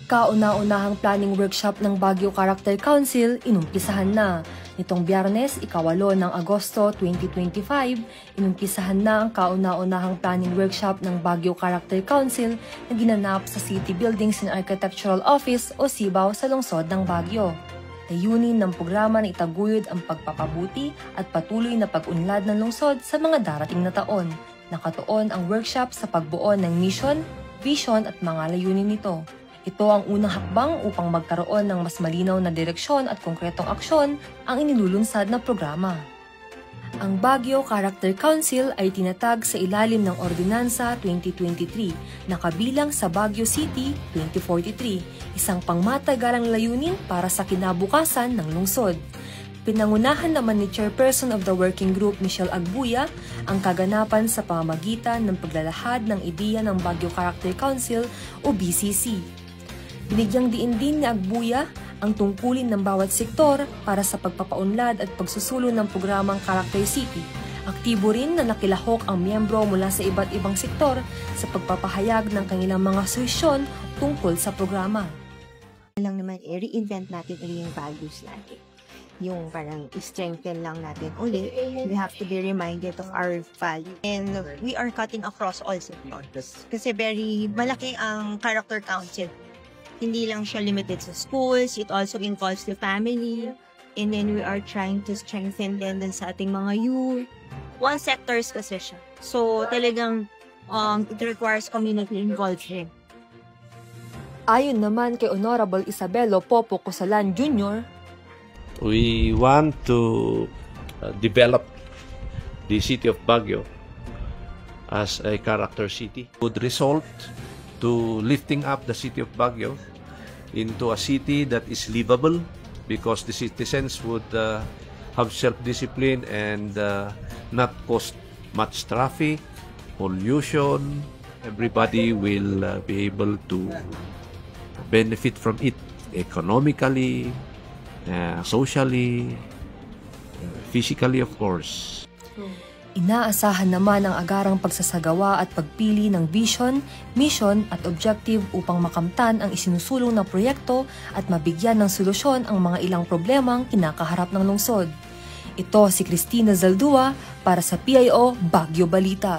Kauna-unahang planning workshop ng Baguio Character Council inumpisahan na. Nitong Biyernes, 8 ng Agosto 2025, inumpisahan na ang kauna-unahang planning workshop ng Baguio Character Council na ginanap sa City Buildings and Architectural Office o CIBAO sa lungsod ng Baguio. Layunin ng programa na itaguyod ang pagpapabuti at patuloy na pag-unlad ng lungsod sa mga darating na taon. Nakatuon ang workshop sa pagbuo ng mission, vision at mga layunin nito. Ito ang unang hakbang upang magkaroon ng mas malinaw na direksyon at konkretong aksyon ang inilulunsad na programa. Ang Baguio Character Council ay tinatag sa ilalim ng Ordinansa 2023 na kabilang sa Baguio City 2043, isang pangmatagalang layunin para sa kinabukasan ng lungsod. Pinangunahan naman ni Chairperson of the Working Group Michelle Agbuya ang kaganapan sa pamamagitan ng paglalahad ng ideya ng Baguio Character Council o BCC. Binigyang diin din ni Agbuya ang tungkulin ng bawat sektor para sa pagpapaunlad at pagsusulong ng programang Character City. Aktibo rin na nakilahok ang miyembro mula sa iba't ibang sektor sa pagpapahayag ng kanilang mga suhestyon tungkol sa programa. Lang naman, i-reinvent natin yung values natin. Yung parang strengthen lang natin ulit. We have to be reminded of our value. And we are cutting across all sectors. Kasi very malaki ang Character Council. Hindi lang siya limited sa schools, it also involves the family. And then we are trying to strengthen din sa ating mga youth. One sectors kasi siya. So talagang it requires community involvement. Ayon naman kay Honorable Isabelo Popo Cosalan Jr., we want to develop the city of Baguio as a character city. Would result to lifting up the city of Baguio into a city that is livable because the citizens would have self-discipline and not cause much traffic, pollution. Everybody will be able to benefit from it economically, socially, physically, of course. Inaasahan naman ang agarang pagsasagawa at pagpili ng vision, mission at objective upang makamtan ang isinusulong na proyekto at mabigyan ng solusyon ang mga ilang problemang kinakaharap ng lungsod. Ito si Cristina Zaldua para sa PIO Baguio Balita.